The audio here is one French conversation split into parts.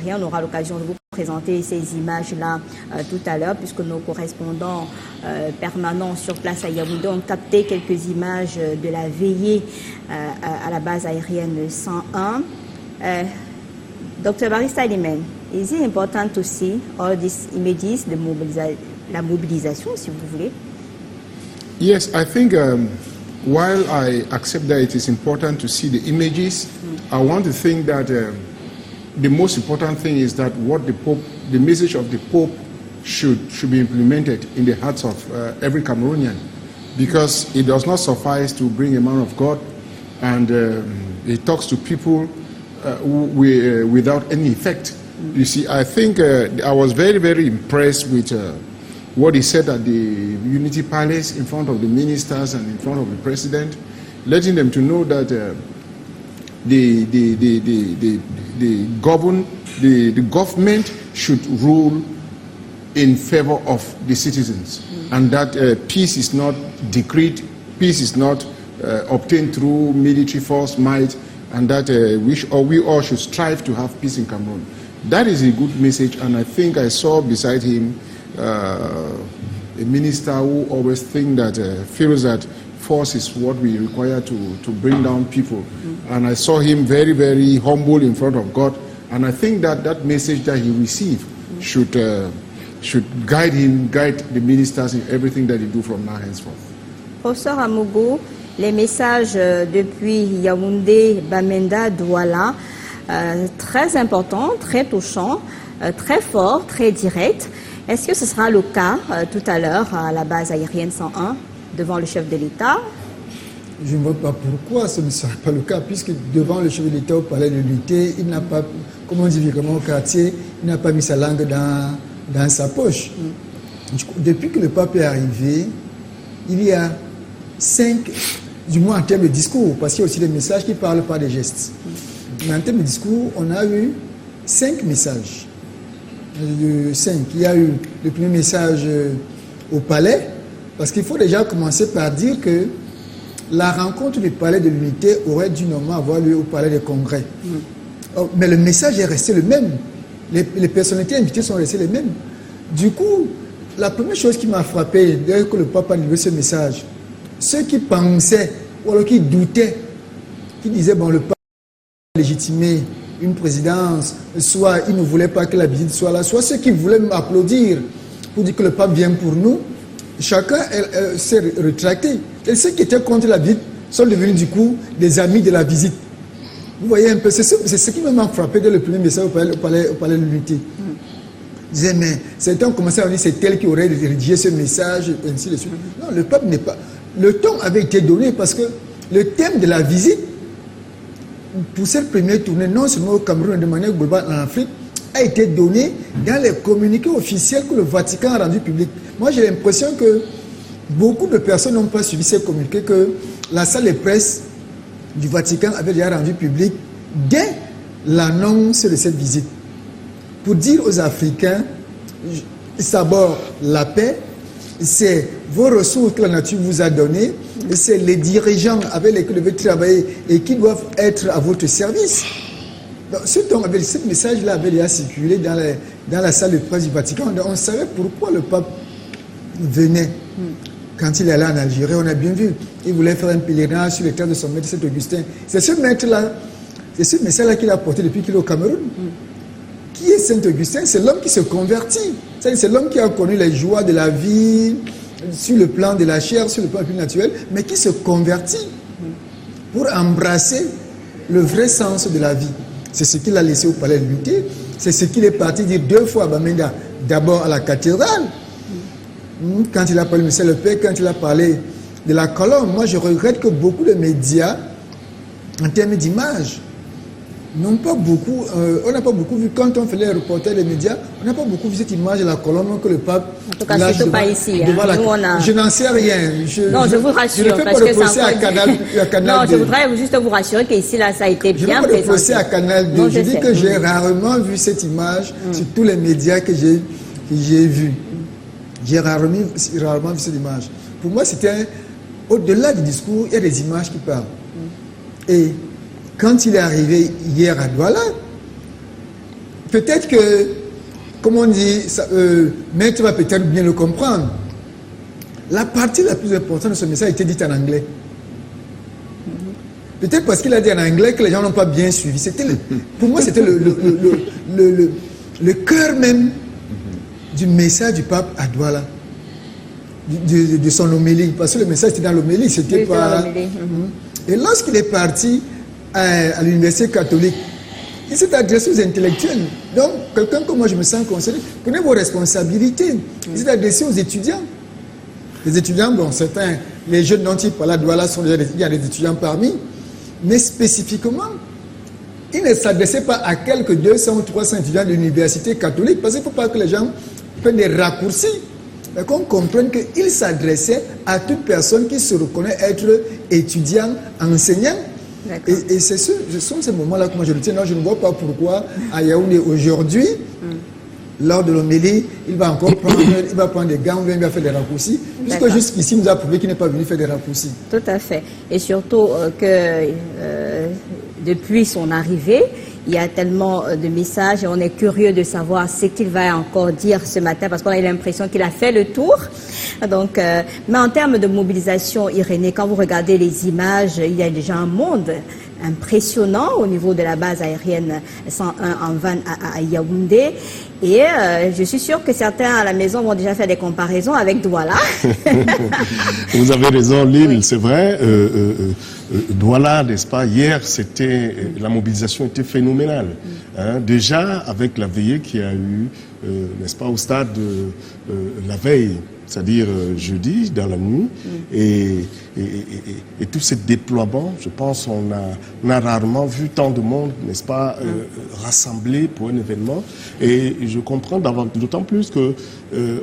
aérien. On aura l'occasion de vous présenter ces images-là tout à l'heure, puisque nos correspondants permanents sur place à Yaoundé ont capté quelques images de la veillée à la base aérienne 101. Dr. Barrister Alimen, is it important to see all these images, la mobilisation, si vous voulez? Yes, I think while I accept that it is important to see the images, I want to think that the most important thing is that what the message of the Pope should be implemented in the hearts of every Cameroonian, because it does not suffice to bring a man of God and he talks to people without any effect. You see, I think I was very, very impressed with what he said at the Unity Palace in front of the ministers and in front of the president, letting them to know that the government should rule in favor of the citizens, and that peace is not decreed, peace is not obtained through military force, might, and that we all should strive to have peace in Cameroon. That is a good message, and I think I saw beside him a minister who always feels that force is what we require to bring down people. And I saw him very, very humble in front of God, and I think that message that he received should guide the ministers in everything that they do from now henceforth. Professeur Amougou, les messages depuis Yaoundé, Bamenda, Douala, très importants, très touchants, très forts, très directs. Est-ce que ce sera le cas tout à l'heure à la base aérienne 101 devant le chef de l'État? Je ne vois pas pourquoi ce ne sera pas le cas, puisque devant le chef de l'État au palais de l'Unité, il n'a pas, comme on dit vraiment au quartier, il n'a pas mis sa langue dans sa poche. Depuis que le pape est arrivé, il y a 5, du moins en termes de discours, parce qu'il y a aussi des messages qui ne parlent pas des gestes. Mais en termes de discours, on a eu 5 messages. 5. Il y a eu le premier message au palais, parce qu'il faut déjà commencer par dire que la rencontre du palais de l'Unité aurait dû normalement avoir lieu au palais des congrès. Mais le message est resté le même. Les personnalités invitées sont restées les mêmes. Du coup, la première chose qui m'a frappé dès que le pape a livré ce message, ceux qui pensaient, ou alors qui doutaient, qui disaient, bon, le pape a légitimé une présidence, soit ils ne voulaient pas que la visite soit là, soit ceux qui voulaient m'applaudir pour dire que le pape vient pour nous, chacun s'est rétracté. Et ceux qui étaient contre la visite sont devenus du coup des amis de la visite. Vous voyez un peu, c'est ce qui m'a frappé dès le premier message au palais de l'Unité. Je disais, mais certains ont commencé à dire c'est tel qui aurait rédigé ce message, et ainsi de suite. Non, le pape n'est pas. Le ton avait été donné parce que le thème de la visite, pour cette première tournée, non seulement au Cameroun, mais de manière globale en Afrique, a été donné dans les communiqués officiels que le Vatican a rendus publics. Moi, j'ai l'impression que beaucoup de personnes n'ont pas suivi ces communiqués, que la salle de presse du Vatican avait déjà rendu public dès l'annonce de cette visite. Pour dire aux Africains, d'abord la paix, c'est vos ressources que la nature vous a données, c'est les dirigeants avec lesquels vous devez travailler et qui doivent être à votre service. Donc, ce message-là avait déjà circulé dans la salle de presse du Vatican. Donc, on savait pourquoi le pape venait. Quand il est allé en Algérie, on a bien vu, il voulait faire un pèlerinage sur les terres de son maître Saint-Augustin. C'est ce maître-là, c'est ce message-là qu'il a porté depuis qu'il est au Cameroun. Qui est Saint-Augustin? C'est l'homme qui se convertit. C'est l'homme qui a connu les joies de la vie, sur le plan de la chair, sur le plan plus naturel, mais qui se convertit pour embrasser le vrai sens de la vie. C'est ce qu'il a laissé au palais de l'Unité. C'est ce qu'il est parti dire 2 fois à Bamenda. D'abord à la cathédrale, quand il a parlé de le Père, quand il a parlé de la colonne. Moi, je regrette que beaucoup de médias, en termes d'image, n'ont pas beaucoup, on n'a pas beaucoup vu, quand on fait les reportages des médias, on n'a pas beaucoup vu cette image de la colonne que le pape... En tout cas, surtout pas ici. Je n'en sais rien. Non, je vous rassure. Je ne fais pas de procès à Canal non, je voudrais juste vous rassurer qu'ici, là, ça a été bien présenté. Je ne fais pas de procès à Canal 2. Je dis que j'ai rarement vu cette image sur tous les médias que j'ai vus. J'ai rarement vu cette image. Pour moi, c'était... Au-delà du discours, il y a des images qui parlent. Et quand il est arrivé hier à Douala, peut-être que, comme on dit, Maître va peut-être bien le comprendre. La partie la plus importante de ce message a été dite en anglais. Peut-être parce qu'il a dit en anglais que les gens n'ont pas bien suivi. Pour moi, c'était le cœur même du message du pape à Douala, de son homélie. Parce que le message était dans l'homélie, c'était pas... Et lorsqu'il est parti à l'université catholique, il s'est adressé aux intellectuels. Donc, quelqu'un comme moi, je me sens concerné. Prenez vos responsabilités. Il s'est adressé aux étudiants. Les étudiants, bon, certains, les jeunes dont il parle à Douala, il y a des étudiants parmi. Mais spécifiquement, il ne s'adressait pas à quelques 200 ou 300 étudiants de l'université catholique, parce qu'il ne faut pas que les gens prennent des raccourcis, mais qu'on comprenne qu'il s'adressait à toute personne qui se reconnaît être étudiant, enseignant. Et ce sont ces moments-là que moi je retiens. Non, je ne vois pas pourquoi à Yaoundé aujourd'hui, lors de l'homélie, il va prendre des gants, il va faire des raccourcis, puisque jusqu'ici, il nous a prouvé qu'il n'est pas venu faire des raccourcis. Tout à fait. Et surtout que depuis son arrivée, il y a tellement de messages et on est curieux de savoir ce qu'il va encore dire ce matin parce qu'on a l'impression qu'il a fait le tour. Donc, mais en termes de mobilisation, Irénée, quand vous regardez les images, il y a déjà un monde impressionnant au niveau de la base aérienne 101 en Van à Yaoundé. Et je suis sûre que certains à la maison vont déjà faire des comparaisons avec Douala. Vous avez raison, Lille, c'est vrai. Douala, n'est-ce pas, hier, la mobilisation était phénoménale. Hein, déjà, avec la veillée qu'il y a eu, n'est-ce pas, au stade la veille, c'est-à-dire jeudi, dans la nuit, et tout ce déploiement, je pense on a rarement vu tant de monde, n'est-ce pas, rassemblé pour un événement. Et je comprends d'autant plus que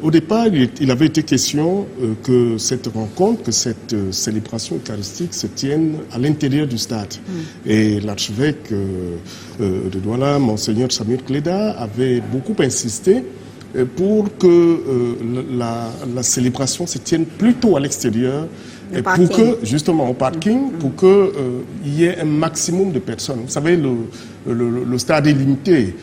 au départ, il avait été question que cette rencontre, que cette célébration eucharistique se tienne à l'intérieur du stade. Et l'archevêque de Douala, Monseigneur Samuel Cléda, avait beaucoup insisté pour que la célébration se tienne plutôt à l'extérieur, pour que, justement, au parking, pour qu'il y ait un maximum de personnes. Vous savez, le stade est limité.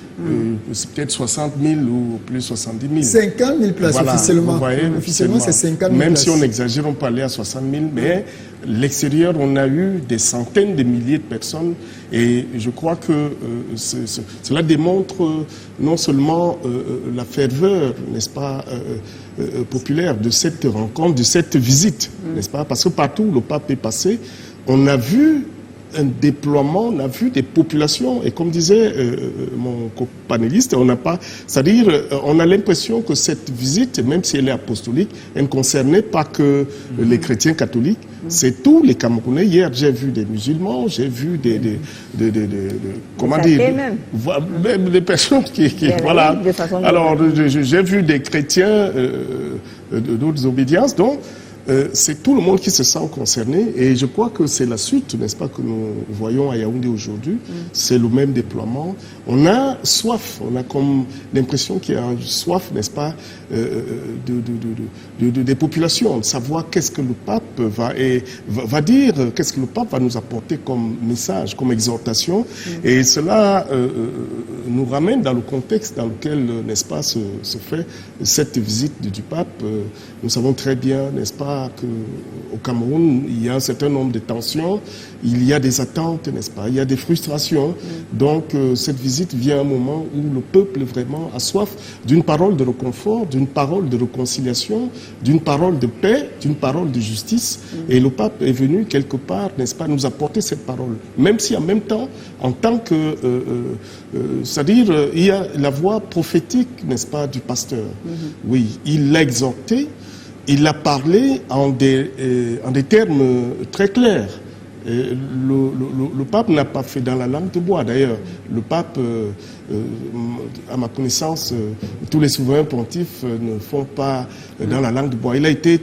C'est peut-être 60 000 ou plus 70 000. 50 000 places, voilà, officiellement. Vous voyez, officiellement, c'est 50 000 Même places. si on exagère, on peut aller à 60 000, mais l'extérieur, on a eu des centaines de milliers de personnes. Et je crois que cela démontre non seulement la ferveur, n'est-ce pas, populaire de cette rencontre, de cette visite, n'est-ce pas? Parce que partout où le pape est passé, on a vu un déploiement, on a vu des populations, et comme disait mon copanéliste, c'est-à-dire, on a l'impression que cette visite, même si elle est apostolique, elle ne concernait pas que les chrétiens catholiques, c'est tous les Camerounais. Hier, j'ai vu des musulmans, j'ai vu comment dire, même des personnes qui voilà. Alors, j'ai vu des chrétiens d'autres obédiences, donc, c'est tout le monde qui se sent concerné et je crois que c'est la suite, n'est-ce pas, que nous voyons à Yaoundé aujourd'hui. C'est le même déploiement. On a soif, on a comme l'impression qu'il y a soif, n'est-ce pas, des populations, de savoir qu'est-ce que le pape va dire, qu'est-ce que le pape va nous apporter comme message, comme exhortation. Et cela nous ramène dans le contexte dans lequel, n'est-ce pas, se fait cette visite du pape. Nous savons très bien, n'est-ce pas, qu'au Cameroun, il y a un certain nombre de tensions, il y a des attentes, n'est-ce pas, il y a des frustrations. Donc, cette visite vient à un moment où le peuple vraiment a soif d'une parole de réconfort, d'une parole de réconciliation, d'une parole de paix, d'une parole de justice. Et le pape est venu quelque part, n'est-ce pas, nous apporter cette parole. Même si en même temps, en tant que... c'est-à-dire, il y a la voix prophétique, n'est-ce pas, du pasteur. Oui, il l'a exhorté. Il a parlé en des termes très clairs. Le pape n'a pas fait dans la langue de bois. D'ailleurs, le pape, à ma connaissance, tous les souverains pontifes ne font pas dans la langue de bois. Il a été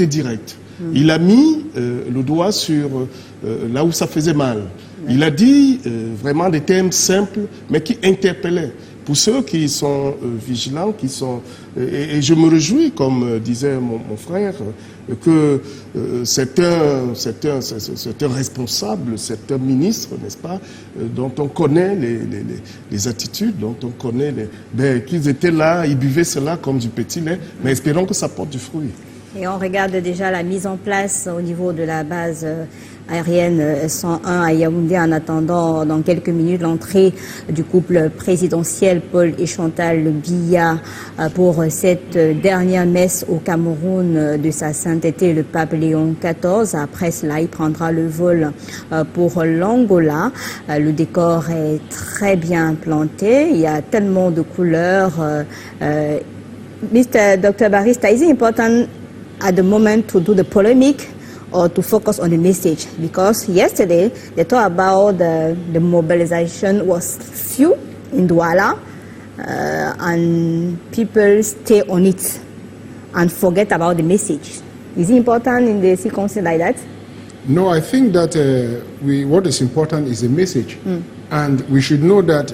direct. Il a mis le doigt sur là où ça faisait mal. Il a dit vraiment des termes simples, mais qui interpellaient. pour ceux qui sont vigilants, qui sont et je me réjouis, comme disait mon frère, que c'est un responsable, c'est un ministre, n'est-ce pas, dont on connaît les attitudes, dont on connaît qu'ils étaient là, ils buvaient cela comme du petit lait, mais espérons que ça porte du fruit. Et on regarde déjà la mise en place au niveau de la base aérienne 101 à Yaoundé en attendant dans quelques minutes l'entrée du couple présidentiel Paul et Chantal Biya pour cette dernière messe au Cameroun de sa sainteté le pape Léon XIV. Après cela, il prendra le vol pour l'Angola. Le décor est très bien planté. Il y a tellement de couleurs. Dr. Barista, is it important at the moment to do the polemic or to focus on the message? Because yesterday they talked about the mobilization was few in Douala and people stay on it and forget about the message. Is it important in the circumstances like that? No, I think that what is important is the message. And we should know that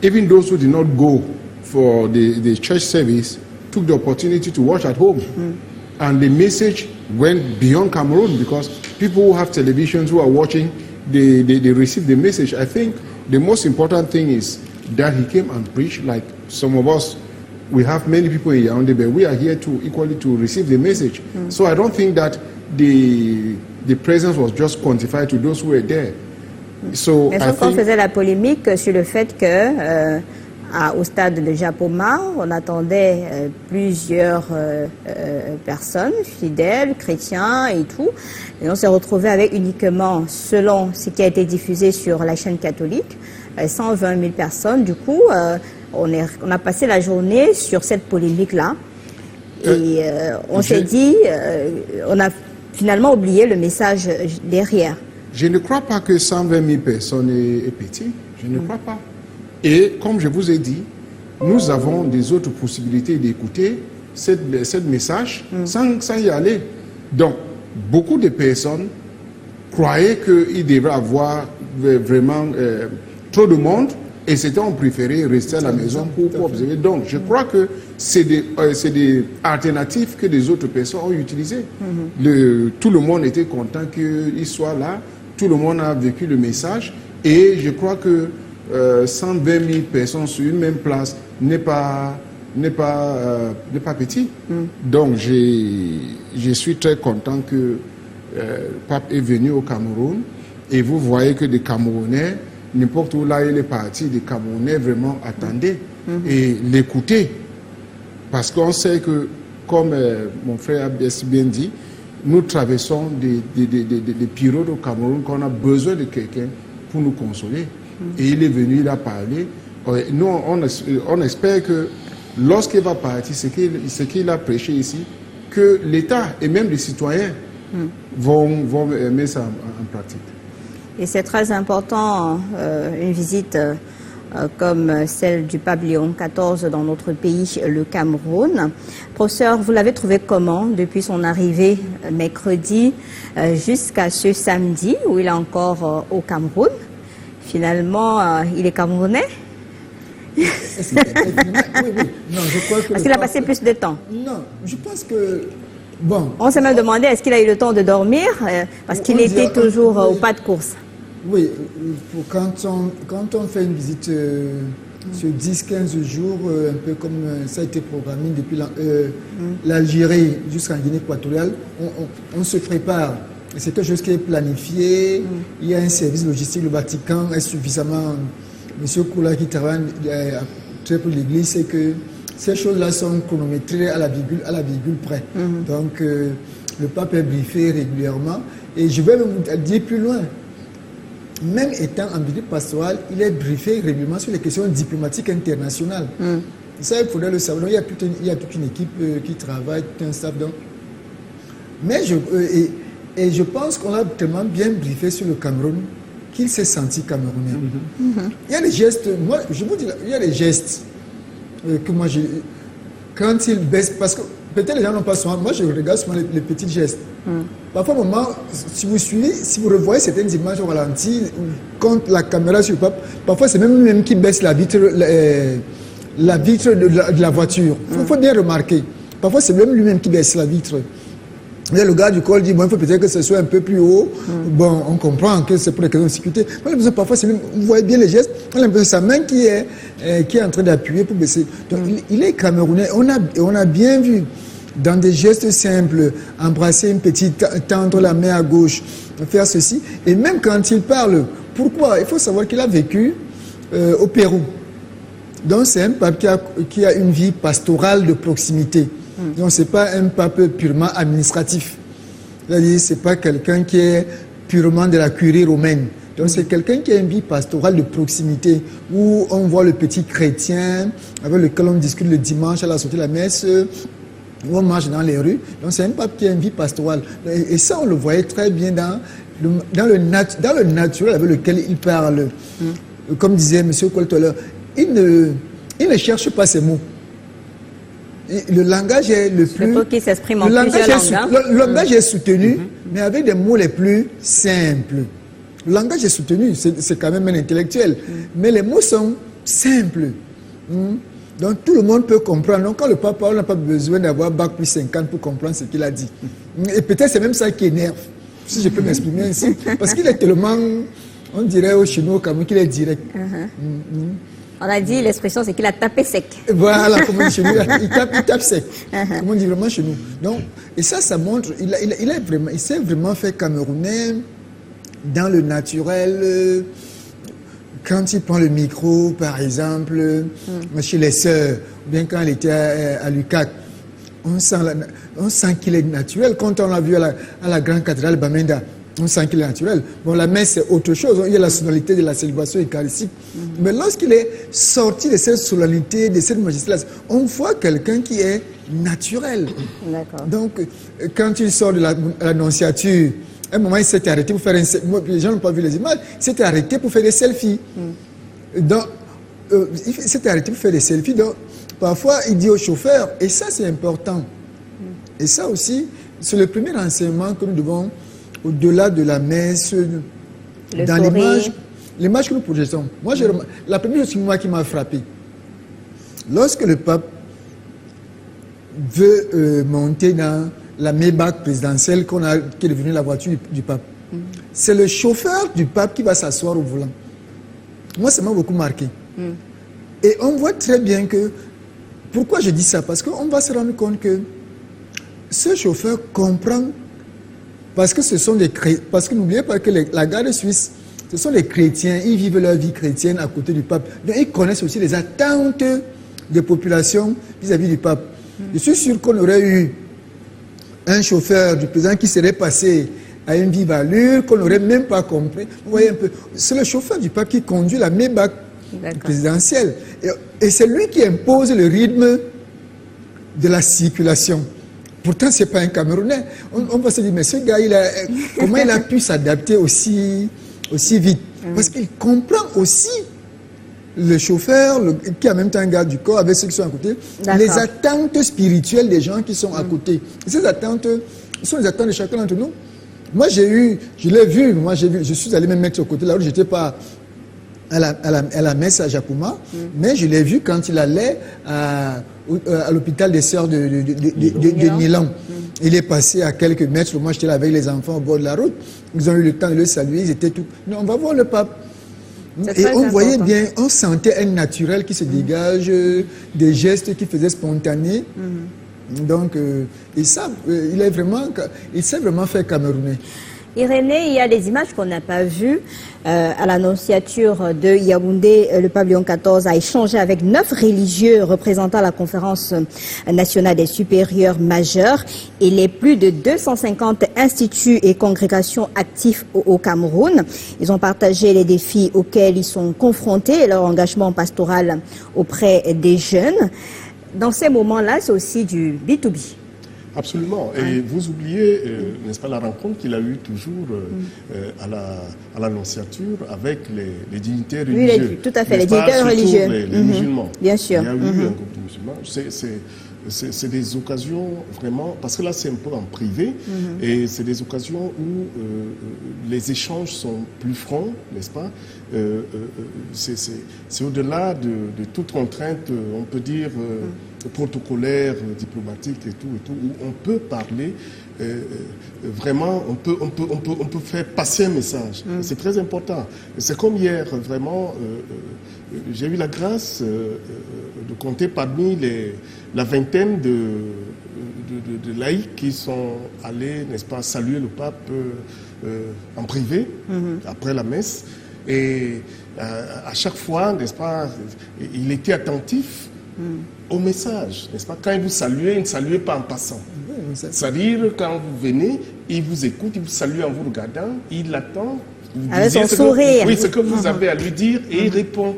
even those who did not go for the church service took the opportunity to watch at home. And the message went beyond Cameroon because people who have televisions who are watching, they receive the message. I think the most important thing is that he came and preached. Like some of us, we have many people in Yaoundé, but we are here to equally to receive the message. So I don't think that the presence was just quantified to those who were there. So Mais sauf qu'on faisait la polémique sur le fait que au stade de Japoma, on attendait plusieurs personnes, fidèles, chrétiens et tout. Et on s'est retrouvé avec uniquement, selon ce qui a été diffusé sur la chaîne catholique, 120 000 personnes. Du coup, on a passé la journée sur cette polémique-là. Et on s'est dit, on a finalement oublié le message derrière. Je ne crois pas que 120 000 personnes est petit. Je ne crois pas. Et comme je vous ai dit, nous avons des autres possibilités d'écouter ce message sans y aller. Donc, beaucoup de personnes croyaient qu'il devrait avoir vraiment trop de monde et c'était ont préféré rester à la maison pour observer. Donc, je crois que c'est des alternatives que les autres personnes ont utilisées. Tout le monde était content qu'il soit là, tout le monde a vécu le message et je crois que 120 000 personnes sur une même place n'est pas petit. Donc je suis très content que le pape est venu au Cameroun et vous voyez que des Camerounais, n'importe où là il est parti, des Camerounais vraiment attendaient et l'écoutaient. Parce qu'on sait que, comme mon frère a bien dit, nous traversons des périodes au Cameroun qu'on a besoin de quelqu'un pour nous consoler. Et il est venu, il a parlé. Nous, on espère que lorsqu'il va partir, ce qu'il a prêché ici, que l'État et même les citoyens vont mettre ça en pratique. Et c'est très important, une visite comme celle du pape Léon XIV dans notre pays, le Cameroun. Professeur, vous l'avez trouvé comment depuis son arrivée mercredi jusqu'à ce samedi où il est encore au Cameroun? Finalement, il est camerounais? Oui. Non, je crois que parce qu'il a passé plus de temps. Non, je pense que... Bon. On s'est même demandé, est-ce qu'il a eu le temps de dormir? Parce qu'il était toujours au pas de course. Oui, quand on fait une visite sur 10-15 jours, un peu comme ça a été programmé depuis l'Algérie jusqu'en Guinée équatoriale, on se prépare. C'est quelque chose qui est planifié. Il y a un service logistique. Le Vatican est suffisamment... Monsieur Koula qui travaille très pour l'Église, c'est que ces choses-là sont chronométrées à la virgule près. Donc, le pape est briefé régulièrement. Et je vais même vous dire plus loin. Même étant en visite pastorale, il est briefé régulièrement sur les questions diplomatiques internationales. Ça, il faudrait le savoir. Il y a toute une équipe qui travaille, tout un staff. Donc. Mais et je pense qu'on a tellement bien briefé sur le Cameroun qu'il s'est senti camerounais. Il y a des gestes, moi je vous dis, il y a des gestes que moi quand il baisse, parce que peut-être les gens n'ont pas souvent. Moi, je regarde souvent les petits gestes. Parfois, au moment, si vous suivez, si vous revoyez certaines images au ralenti, quand la caméra sur le pape, parfois c'est même lui-même qui baisse la vitre de la voiture. Il faut bien remarquer. Parfois, c'est même lui-même qui baisse la vitre. Et le gars du col dit, bon, il faut peut-être que ce soit un peu plus haut. Bon, on comprend que c'est pour les questions de sécurité. Parfois, c'est même, vous voyez bien les gestes, on a l'impression sa main qui est en train d'appuyer pour baisser. Donc, il est camerounais. On a bien vu, dans des gestes simples, embrasser une petite, tendre la main à gauche, faire ceci. Et même quand il parle, pourquoi? Il faut savoir qu'il a vécu au Pérou. Donc, c'est un pape qui a une vie pastorale de proximité. Donc, ce n'est pas un pape purement administratif. C'est-à-dire, ce n'est pas quelqu'un qui est purement de la curie romaine. Donc, c'est quelqu'un qui a une vie pastorale de proximité, où on voit le petit chrétien avec lequel on discute le dimanche à la sortie de la messe, où on marche dans les rues. Donc, c'est un pape qui a une vie pastorale. Et ça, on le voyait très bien dans le naturel avec lequel il parle. Comme disait M. Coltoller, il ne cherche pas ses mots. Le langage est le plus... qui s'exprime en plusieurs langues. Le langage est soutenu, mais avec des mots les plus simples. Le langage est soutenu, c'est quand même un intellectuel. Mais les mots sont simples. Donc tout le monde peut comprendre. Donc quand le pape parle, on n'a pas besoin d'avoir bac plus 50 pour comprendre ce qu'il a dit. Et peut-être c'est même ça qui énerve, si je peux m'exprimer ainsi. Parce qu'il est tellement, on dirait au chinois, comme qu'il est direct. On a dit, l'expression, c'est qu'il a tapé sec. Voilà, comme on dit chez nous, il tape sec. Comme on dit vraiment chez nous. Donc, et ça montre, il s'est vraiment fait camerounais dans le naturel. Quand il prend le micro, par exemple, chez les sœurs, ou bien quand il était à l'UCAC, on sent qu'il est naturel. Quand on l'a vu à la grande cathédrale Bamenda, on sent qu'il est naturel. Bon, la messe, c'est autre chose. Il y a la solennité de la célébration eucharistique. Mais lorsqu'il est sorti de cette solennité, de cette majesté, on voit quelqu'un qui est naturel. Donc, quand il sort de l'annonciature, à un moment, il s'était arrêté pour faire les gens n'ont pas vu les images. Il s'était arrêté pour faire des selfies. Donc, il s'était arrêté pour faire des selfies. Donc, parfois, il dit au chauffeur, et ça, c'est important. Et ça aussi, c'est le premier enseignement que nous devons, au-delà de la messe, dans l'image que nous projetons. Moi, la première chose qui m'a frappé, lorsque le pape veut monter dans la Maybach présidentielle qui est devenue la voiture du pape, c'est le chauffeur du pape qui va s'asseoir au volant. Moi, ça m'a beaucoup marqué. Et on voit très bien que... Pourquoi je dis ça? Parce qu'on va se rendre compte que ce chauffeur comprend. Parce que ce sont des chrétiens. Parce que n'oubliez pas que la garde suisse, ce sont des chrétiens. Ils vivent leur vie chrétienne à côté du pape. Donc ils connaissent aussi les attentes des populations vis-à-vis du pape. Je suis sûr qu'on aurait eu un chauffeur du président qui serait passé à une vive allure, qu'on n'aurait même pas compris. Vous voyez un peu. C'est le chauffeur du pape qui conduit la Maybach présidentielle. Et c'est lui qui impose le rythme de la circulation. Pourtant, ce n'est pas un Camerounais. On va se dire, mais ce gars, comment il a pu s'adapter aussi vite? Parce qu'il comprend aussi le chauffeur, qui est en même temps un garde du corps, avec ceux qui sont à côté, les attentes spirituelles des gens qui sont à côté. Et ces attentes sont les attentes de chacun d'entre nous. Moi, je l'ai vu, je suis allé me mettre au côté là où je n'étais pas à la messe à Japuma, mais je l'ai vu quand il allait à l'hôpital des sœurs de Milan. Il est passé à quelques mètres. Moi, j'étais là avec les enfants au bord de la route. Ils ont eu le temps de le saluer. Ils étaient tout. Non, on va voir le pape. Et on voyait bien, on sentait un naturel qui se dégage, des gestes qui faisaient spontanés. Donc, et ça, il s'est vraiment fait camerounais. Irénée, il y a des images qu'on n'a pas vues. À l'annonciature de Yaoundé, le pape Léon XIV a échangé avec 9 religieux représentant la conférence nationale des supérieurs majeurs et les plus de 250 instituts et congrégations actifs au Cameroun. Ils ont partagé les défis auxquels ils sont confrontés et leur engagement pastoral auprès des jeunes. Dans ces moments-là, c'est aussi du B2B. Absolument. Et vous oubliez, n'est-ce pas, la rencontre qu'il a eue toujours à l'annonciature avec les dignitaires religieux. Oui, tout à fait, les dignitaires religieux. Les musulmans. Bien sûr. Il y a eu un groupe de musulmans. c'est des occasions vraiment, parce que là c'est un peu en privé, et c'est des occasions où les échanges sont plus francs, n'est-ce pas? C'est au-delà de toute contrainte, on peut dire, protocolaire, diplomatique et tout, où on peut parler. Vraiment, on peut faire passer un message. C'est très important. C'est comme hier, vraiment, j'ai eu la grâce de compter parmi la vingtaine de laïcs qui sont allés, n'est-ce pas, saluer le pape en privé, après la messe. Et à chaque fois, n'est-ce pas, il était attentif au message, n'est-ce pas? Quand il vous saluait, il ne saluait pas en passant. C'est-à-dire, quand vous venez, il vous écoute, il vous salue en vous regardant, il attend. Avec son sourire. Oui, ce que vous avez à lui dire, et il répond.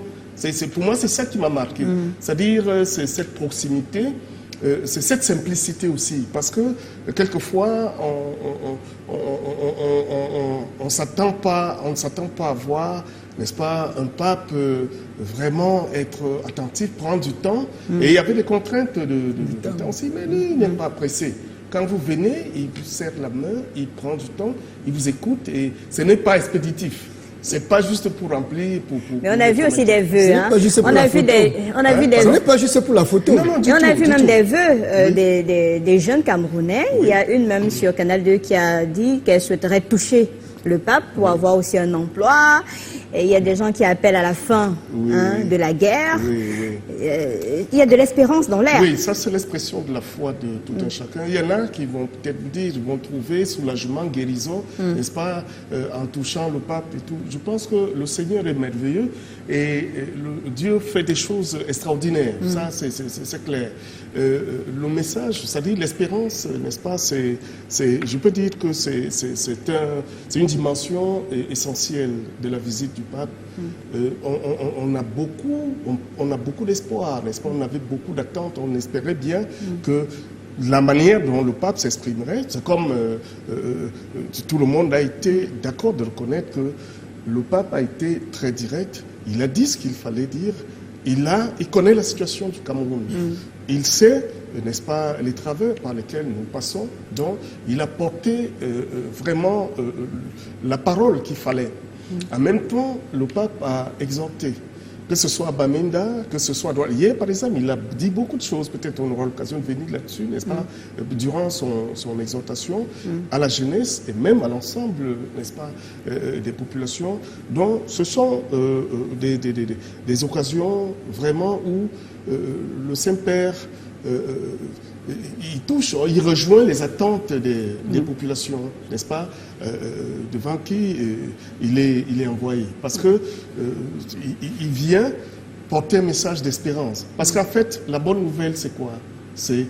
Pour moi, c'est ça qui m'a marqué. C'est-à-dire, c'est cette proximité, c'est cette simplicité aussi. Parce que, quelquefois, on ne s'attend pas à voir, n'est-ce pas, un pape vraiment être attentif, prendre du temps. Et il y avait des contraintes de temps aussi, mais lui, il n'est pas pressé. Quand vous venez, il vous serre la main, il prend du temps, il vous écoute, et ce n'est pas expéditif. C'est pas juste pour remplir. Mais on a vu aussi des vœux. Hein. On a vu des. Ce n'est pas juste pour la photo. Non, et on a vu même des vœux des jeunes Camerounais. Il y a une même sur Canal 2 qui a dit qu'elle souhaiterait toucher le pape pour avoir aussi un emploi. Et il y a des gens qui appellent à la fin de la guerre. Il y a de l'espérance dans l'air. Oui, ça c'est l'expression de la foi de tout un chacun. Il y en a qui vont peut-être dire, ils vont trouver soulagement, guérison, n'est-ce pas, en touchant le pape et tout. Je pense que le Seigneur est merveilleux et Dieu fait des choses extraordinaires. Ça, c'est clair. Le message, c'est-à-dire l'espérance, n'est-ce pas, je peux dire que c'est une dimension essentielle de la visite du pape. On a beaucoup d'espoir, n'est-ce pas? On avait beaucoup d'attentes, on espérait bien que la manière dont le pape s'exprimerait, c'est comme tout le monde a été d'accord de reconnaître que le pape a été très direct, il a dit ce qu'il fallait dire, il connaît la situation du Cameroun. Il sait, n'est-ce pas, les travers par lesquels nous passons. Donc, il a porté vraiment la parole qu'il fallait. En même temps, le pape a exhorté, que ce soit à Bamenda, que ce soit à Douala. Hier, par exemple, il a dit beaucoup de choses. Peut-être on aura l'occasion de venir là-dessus, n'est-ce pas, durant son exhortation à la jeunesse et même à l'ensemble, n'est-ce pas, des populations. Donc, ce sont des occasions vraiment où le Saint-Père, il touche, il rejoint les attentes des populations, n'est-ce pas, devant qui il est envoyé. Parce que il vient porter un message d'espérance. Parce qu'en fait, la bonne nouvelle, c'est quoi? C'est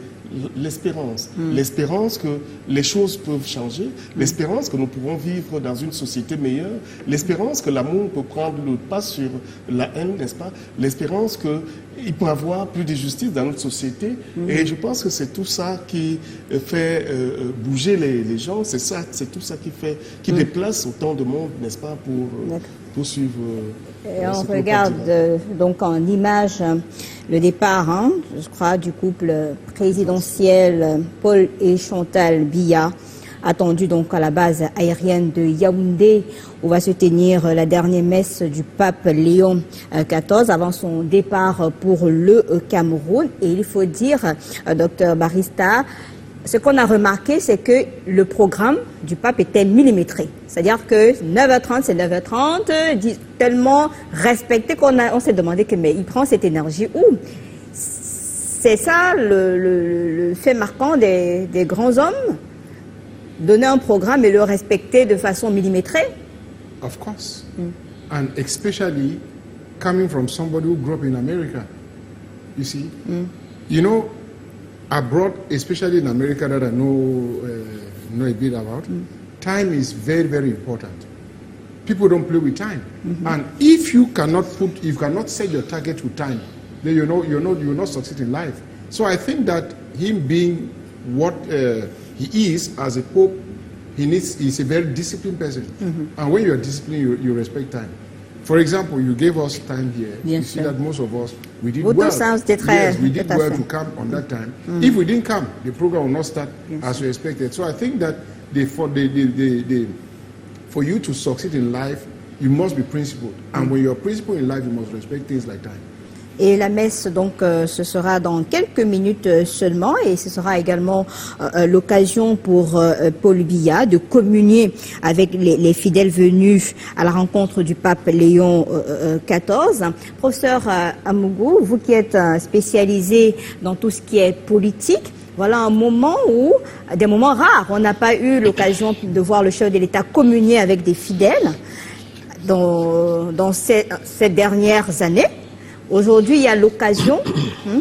l'espérance. L'espérance que les choses peuvent changer, l'espérance que nous pouvons vivre dans une société meilleure, l'espérance que l'amour peut prendre le pas sur la haine, n'est-ce pas? L'espérance qu'il peut y avoir plus de justice dans notre société. Et je pense que c'est tout ça qui fait bouger les gens, c'est tout ça qui déplace autant de monde, n'est-ce pas, pour poursuivre. Et on regarde donc en image le départ, je crois, du couple présidentiel Paul et Chantal Biya, attendu donc à la base aérienne de Yaoundé, où va se tenir la dernière messe du pape Léon XIV avant son départ pour le Cameroun. Et il faut dire, docteur Barista, ce qu'on a remarqué, c'est que le programme du pape était millimétré. C'est-à-dire que 9h30, c'est 9h30, tellement respecté qu'on s'est demandé mais il prend cette énergie où? C'est ça le fait marquant des grands hommes? Donner un programme et le respecter de façon millimétrée? Of course. And especially coming from somebody who grew up in America. You see? You know, abroad, especially in America that I know a bit about, time is very, very important. People don't play with time. And if you cannot set your target with time, then you will not succeed in life. So I think that him being what he is as a pope, he's a very disciplined person. And when you're disciplined, you respect time. For example, you gave us time here. Bien you see sûr. that most of us, we did Vous well. tous, hein, c'était très- Yes, we did tout à well fait. to come on that time. If we didn't come, the program will not start as we expected. So I think that for you to succeed in life, you must be principled. And when you're principled in life, you must respect things like time. Et la messe, donc, ce sera dans quelques minutes seulement, et ce sera également l'occasion pour Paul Biya de communier avec les fidèles venus à la rencontre du pape Léon XIV. Professeur Amougou, vous qui êtes spécialisé dans tout ce qui est politique, voilà un moment où, des moments rares, on n'a pas eu l'occasion de voir le chef de l'État communier avec des fidèles dans ces dernières années. Aujourd'hui, il y a l'occasion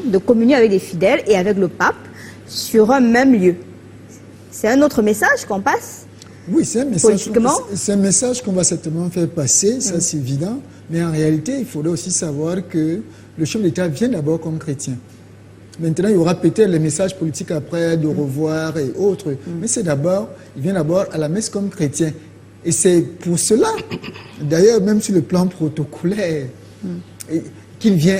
de communier avec des fidèles et avec le pape sur un même lieu. C'est un autre message qu'on passe. Oui, c'est un message. Politiquement. C'est un message qu'on va certainement faire passer, ça c'est évident. Mais en réalité, il faudrait aussi savoir que le chef de l'État vient d'abord comme chrétien. Maintenant, il y aura peut-être les messages politiques après, de revoir et autres. Mais c'est d'abord, il vient d'abord à la messe comme chrétien. Et c'est pour cela, d'ailleurs, même sur le plan protocolaire, qu'il vient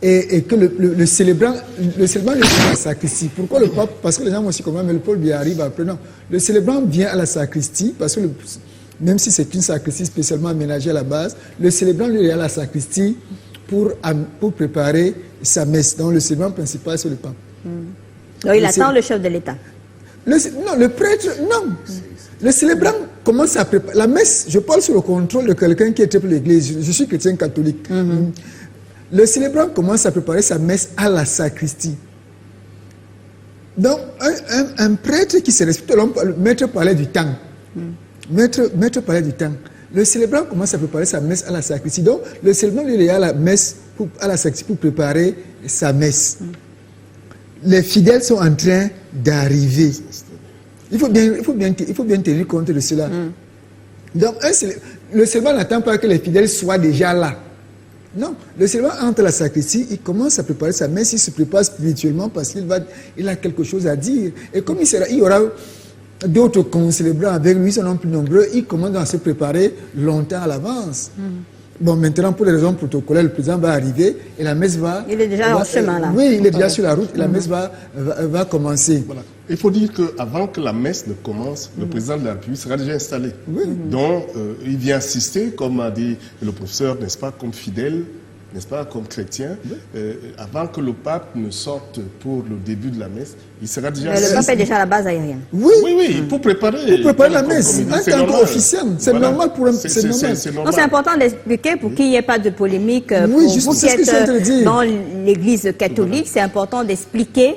et que le célébrant vient à la sacristie. Pourquoi le pape? Parce que les gens vont aussi comment, mais le Paul Biya arrive après. Non, le célébrant vient à la sacristie parce que même si c'est une sacristie spécialement aménagée à la base, le célébrant lui est à la sacristie pour préparer sa messe. Donc le célébrant principal c'est le pape. Donc il attend le chef de l'État. Non, le prêtre, non. Le célébrant commence à préparer. La messe, je parle sous le contrôle de quelqu'un qui était pour l'église. Je suis chrétien catholique. Le célébrant commence à préparer sa messe à la sacristie. Donc, un prêtre qui se respecte, le maître parlait du temps. Maître parlait du temps. Le célébrant commence à préparer sa messe à la sacristie. Donc, le célébrant, lui, est à la messe, à la sacristie pour préparer sa messe. Les fidèles sont en train d'arriver. Il faut bien tenir compte de cela. Donc, le célébrant n'attend pas que les fidèles soient déjà là. Non, le célébrant entre la sacristie, il commence à préparer sa messe, il se prépare spirituellement parce qu'il a quelque chose à dire. Et comme il y aura d'autres concélébrants avec lui, ils sont non plus nombreux, il commence à se préparer longtemps à l'avance. Bon, maintenant, pour les raisons protocolaires, le président va arriver et la messe va... Il est déjà en chemin, là. Oui, il est déjà sur la route et la messe va commencer. Voilà. Il faut dire qu'avant que la messe ne commence, le président de la République sera déjà installé. Oui. Donc, il vient assister, comme a dit le professeur, n'est-ce pas, comme fidèle, n'est-ce pas, comme chrétien. Avant que le pape ne sorte pour le début de la messe, il sera déjà Le pape est déjà à la base aérienne. Oui, oui, pour préparer la messe. En tant qu'officiel, c'est normal pour un... C'est normal. Non, c'est important d'expliquer pour qu'il n'y ait pas de polémique. Oui, pour juste vous qui c'est ce que je suis en train de êtes dire. dans l'église catholique, c'est important d'expliquer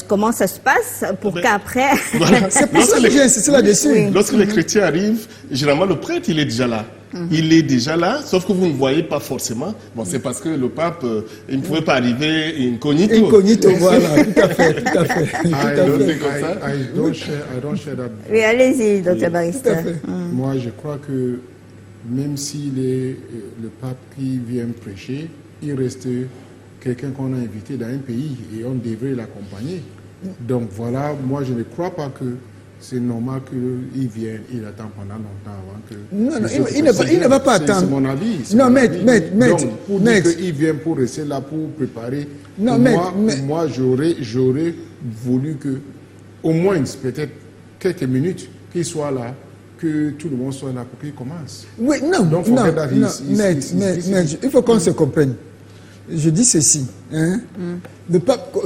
comment ça se passe pour qu'après... Voilà. C'est pour ça que j'ai insisté là-dessus. Oui. Lorsque les chrétiens arrivent, généralement le prêtre, il est déjà là. Il est déjà là, sauf que vous ne voyez pas forcément. Bon, c'est parce que le pape, il ne pouvait pas arriver incognito. Incognito, voilà, tout à fait, tout à fait. I don't share that. Oui, allez-y, docteur Barista. Moi, je crois que même si le pape qui vient prêcher, il reste quelqu'un qu'on a invité dans un pays et on devrait l'accompagner. Donc voilà, moi je ne crois pas que c'est normal qu'il vienne, il attend pendant longtemps avant que... Non, il ne va pas attendre. C'est mon avis. Non, maître. Donc, pour dire qu'il vient pour rester là, pour préparer, non, moi j'aurais voulu que, au moins peut-être quelques minutes, qu'il soit là, que tout le monde soit là pour qu'il commence. Oui, non, maître, il faut qu'on se comprenne. Je dis ceci, hein. Le pape,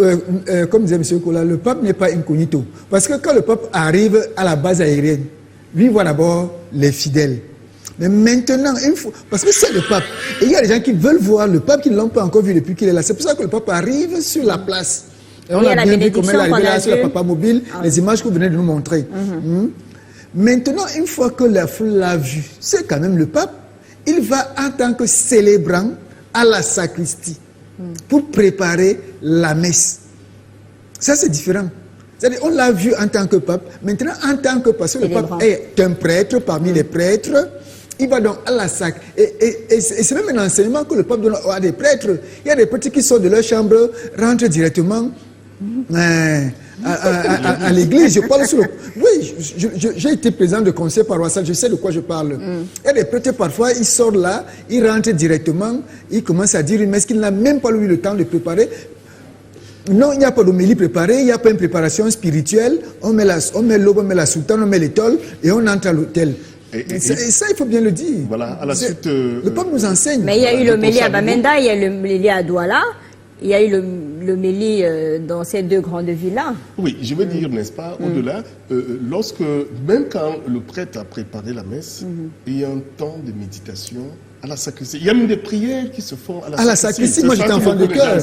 comme disait M. Kola, le pape n'est pas incognito. Parce que quand le pape arrive à la base aérienne, lui voit d'abord les fidèles. Mais maintenant, parce que c'est le pape. Et il y a des gens qui veulent voir le pape qui ne l'ont pas encore vu depuis qu'il est là. C'est pour ça que le pape arrive sur la place. Et on a bien vu comment il est arrivé là sur la papa mobile, les images que vous venez de nous montrer. Maintenant, une fois que la foule l'a vu, c'est quand même le pape. Il va en tant que célébrant à la sacristie pour préparer la messe. Ça, c'est différent. C'est-à-dire, on l'a vu en tant que pape. Maintenant, en tant que pasteur, le pape est un prêtre parmi les prêtres. Il va donc à la sac. Et c'est même un enseignement que le pape donne à des prêtres. Il y a des prêtres qui sortent de leur chambre, rentrent directement à l'église, je parle sur le... Oui, j'ai été président de conseil paroissial, je sais de quoi je parle. Et les prêtres, parfois, ils sortent là, ils rentrent directement, ils commencent à dire une messe qu'il n'a même pas eu le temps de préparer. Non, il n'y a pas d'homélie préparée, il n'y a pas une préparation spirituelle. On met l'aube, on met la soutane, on met l'étole et on entre à l'hôtel. Et ça, il faut bien le dire. Voilà, à la suite... le peuple nous enseigne. Mais il y a eu l'homélie à Bamenda, il y a eu l'homélie à Douala, il y a eu l'homélie dans ces deux grandes villes-là. Oui, je veux dire, n'est-ce pas, au-delà, même quand le prêtre a préparé la messe, il y a un temps de méditation à la sacristie. Il y a même des prières qui se font à la sacristie. Moi, j'étais enfant de cœur.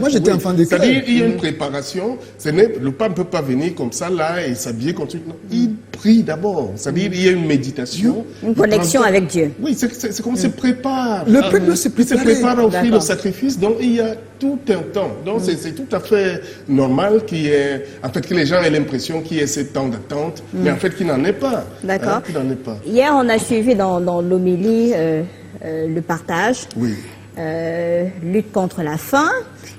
Moi, j'étais enfant de cœur. C'est-à-dire, il y a une préparation. Le pape ne peut pas venir comme ça, là, et s'habiller comme ça. Il prie d'abord. C'est-à-dire, il y a une méditation. Une connexion avec Dieu. Oui, c'est comme il se prépare. Le prêtre doit se préparer. Il se prépare à offrir le sacrifice. Donc, il y a tout un temps. Donc, c'est tout à fait normal que les gens aient l'impression qu'il y ait ce temps d'attente, mais en fait, qu'il n'en ait pas. D'accord. Qu'il n'en ait pas. Hier, on a suivi dans l'homélie le partage, oui. Lutte contre la faim,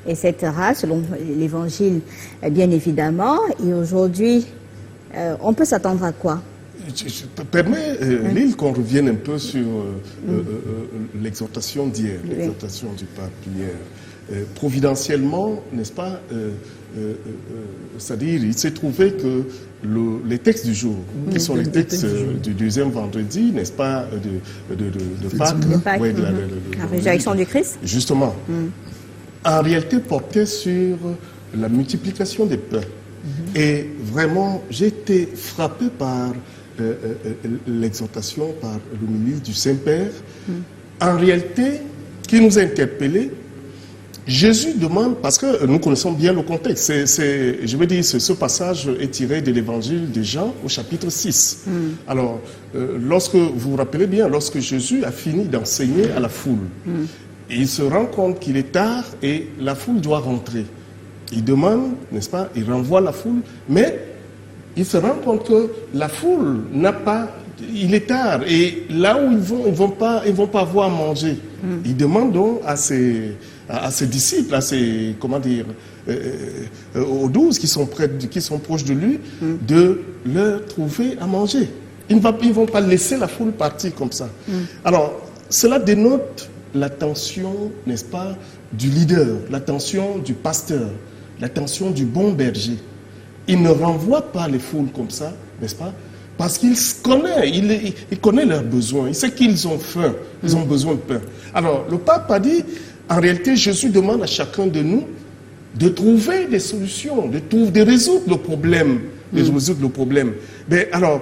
etc., selon l'évangile, bien évidemment. Et aujourd'hui, on peut s'attendre à quoi? Je te permets, Lille, qu'on revienne un peu sur l'exhortation d'hier, l'exhortation du pape hier. Providentiellement, n'est-ce pas, c'est-à-dire, il s'est trouvé que les textes du jour, qui sont les textes du deuxième vendredi, n'est-ce pas, de Pâques, la résurrection du Christ, justement, en réalité portaient sur la multiplication des pains. Et vraiment, j'ai été frappé par l'exhortation, par l'homélie du Saint-Père, en réalité, qui nous a interpellés. Jésus demande, parce que nous connaissons bien le contexte, je veux dire, ce passage est tiré de l'évangile de Jean au chapitre 6. Alors, lorsque vous vous rappelez bien, lorsque Jésus a fini d'enseigner à la foule, il se rend compte qu'il est tard et la foule doit rentrer. Il demande, n'est-ce pas, il renvoie la foule, mais il se rend compte que la foule n'a pas... Il est tard et là où ils vont pas avoir à manger. Il demande donc à ses disciples, aux 12 qui sont proches de lui, de leur trouver à manger. Ils ne vont pas laisser la foule partir comme ça. Alors, cela dénote l'attention, n'est-ce pas, du leader, l'attention du pasteur, l'attention du bon berger. Il ne renvoie pas les foules comme ça, n'est-ce pas? Parce qu'il connaît leurs besoins, il sait qu'ils ont faim, ils ont besoin de pain. Alors, le pape a dit, en réalité, Jésus demande à chacun de nous de trouver des solutions, de résoudre le problème, Mais alors,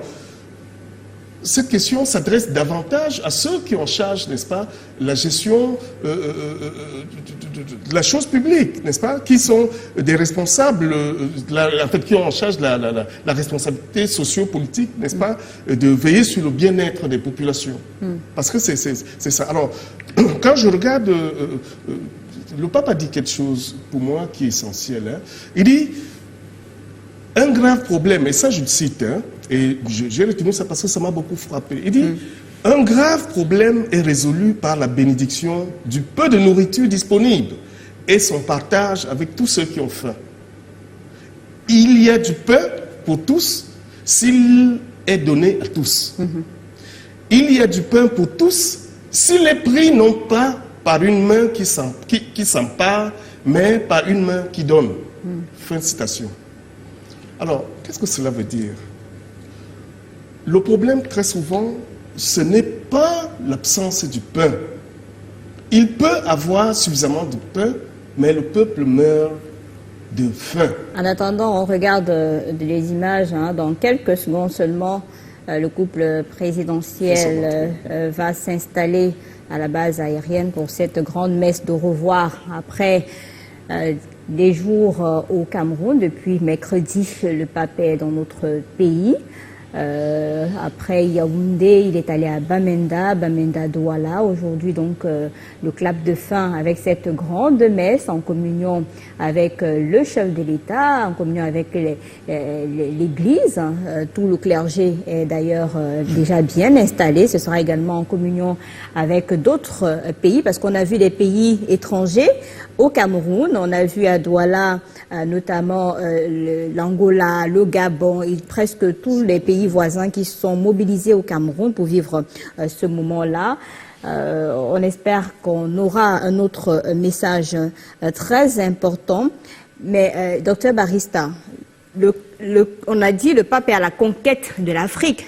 cette question s'adresse davantage à ceux qui ont en charge, n'est-ce pas, la gestion de la chose publique, n'est-ce pas, qui sont des responsables, en fait, qui ont en charge la responsabilité socio-politique, n'est-ce pas, de veiller sur le bien-être des populations. Parce que c'est ça. Alors, quand je regarde, le pape a dit quelque chose pour moi qui est essentiel. Hein. Il dit, un grave problème, et ça je le cite, hein, et j'ai retenu ça parce que ça m'a beaucoup frappé. Il dit, un grave problème est résolu par la bénédiction du peu de nourriture disponible et son partage avec tous ceux qui ont faim. Il y a du pain pour tous s'il est donné à tous. Il y a du pain pour tous s'il est pris non pas par une main qui s'empare, mais par une main qui donne. Fin de citation. Alors, qu'est-ce que cela veut dire? Le problème, très souvent, ce n'est pas l'absence du pain. Il peut avoir suffisamment de pain, mais le peuple meurt de faim. En attendant, on regarde les images, hein, dans quelques secondes seulement, le couple présidentiel va s'installer à la base aérienne pour cette grande messe de revoir après des jours au Cameroun. Depuis mercredi, le pape est dans notre pays. Après Yaoundé, il est allé à Bamenda, Bamenda-Douala. Aujourd'hui, donc, le clap de fin avec cette grande messe en communion avec le chef de l'État, en communion avec l'Église. Tout le clergé est d'ailleurs déjà bien installé. Ce sera également en communion avec d'autres pays, parce qu'on a vu des pays étrangers au Cameroun. On a vu à Douala notamment l'Angola, le Gabon et presque tous les pays voisins qui sont mobilisés au Cameroun pour vivre ce moment-là. On espère qu'on aura un autre message très important. Mais docteur Barista, on a dit le pape est à la conquête de l'Afrique,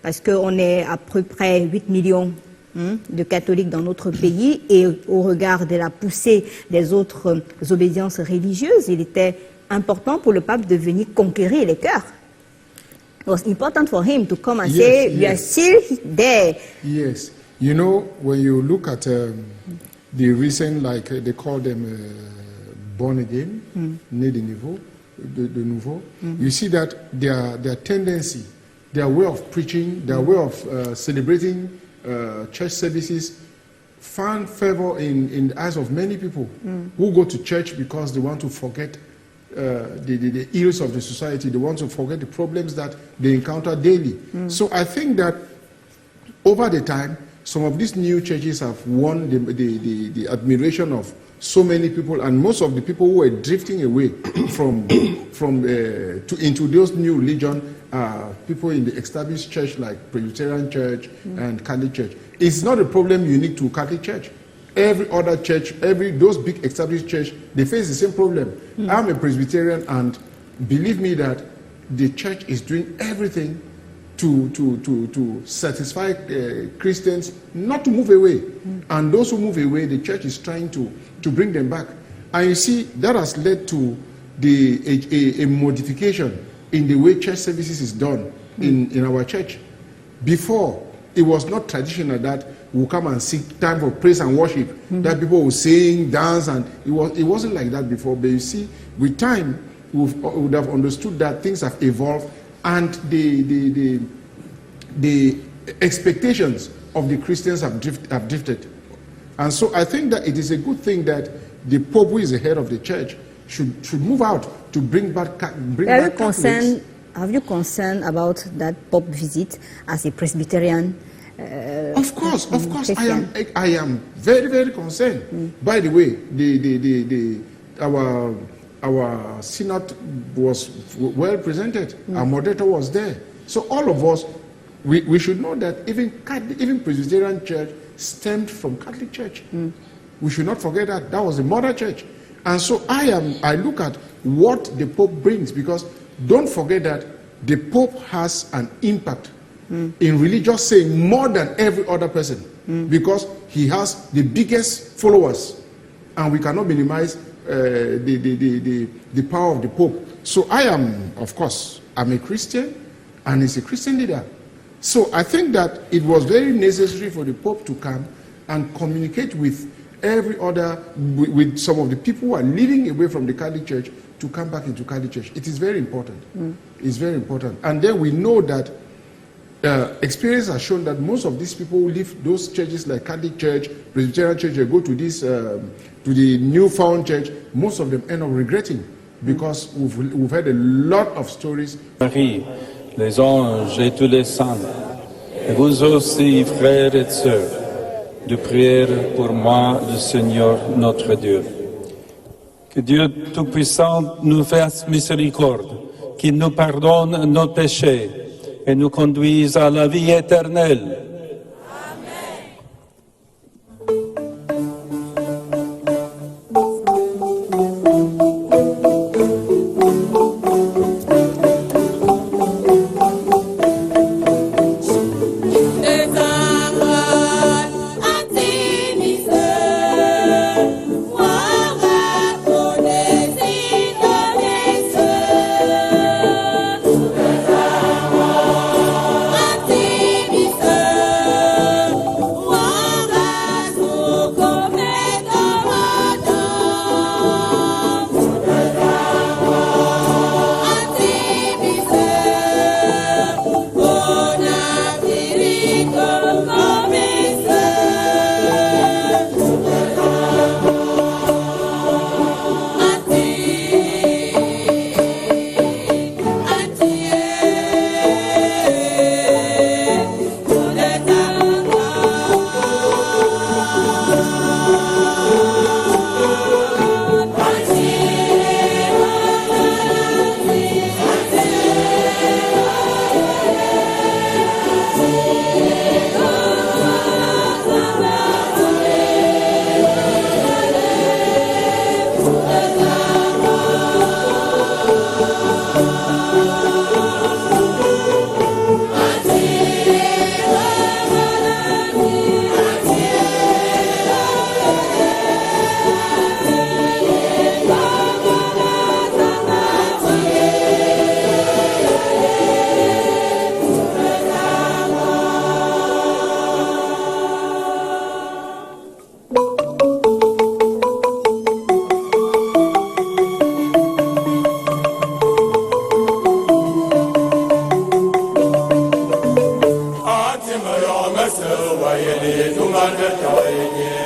parce qu'on est à peu près 8 millions de catholiques dans notre pays, et au regard de la poussée des autres obédiences religieuses, il était important pour le pape de venir conquérir les cœurs. It was important for him to come and say, we are still there. Yes. You know, when you look at the recent, like they call them born again, né de nouveau, you see that their tendency, their way of preaching, their way of celebrating church services found favor in the eyes of many people who go to church because they want to forget the ills of the society. They want to forget the problems that they encounter daily. So I think that over the time, some of these new churches have won the admiration of so many people, and most of the people who are drifting away into those new religion are people in the established church like Presbyterian Church and Catholic Church. It's not a problem unique to Catholic Church. Every other church, those big established church, they face the same problem. I'm a Presbyterian, and believe me that the church is doing everything to satisfy Christians not to move away. And those who move away, the church is trying to bring them back. And you see, that has led to a modification in the way church services is done in our church. Before, it was not traditional that we'll come and seek time for praise and worship, that people will sing, dance, and it wasn't like that before. But you see, with time, we would have understood that things have evolved, and the expectations of the Christians have drifted. And so I think that it is a good thing that the Pope, who is the head of the church, should move out to bring back Catholics. Have you concerned about that Pope visit as a Presbyterian? Of course, I am very, very concerned. By the way, our synod was well presented. Our moderator was there. So all of us, we should know that even Presbyterian Church stemmed from Catholic Church. We should not forget that. That was the mother church. And so I look at what the Pope brings, because don't forget that the Pope has an impact in religious saying more than every other person, because he has the biggest followers, and we cannot minimize the power of the Pope. So I'm a Christian, and he's a Christian leader. So I think that it was very necessary for the Pope to come and communicate with with some of the people who are living away from the Catholic Church to come back into Catholic Church. It is very important. It's very important. And then we know that experience has shown that most of these people who leave those churches like Catholic Church, Presbyterian Church, they go to the newfound church, most of them end up regretting, because we've heard a lot of stories. Marie, les anges et tous les saints, et vous aussi, frères et sœurs, de prier pour moi, le Seigneur notre Dieu. Que Dieu Tout-Puissant nous fasse miséricorde, qu'il nous pardonne nos péchés et nous conduise à la vie éternelle. Artemis One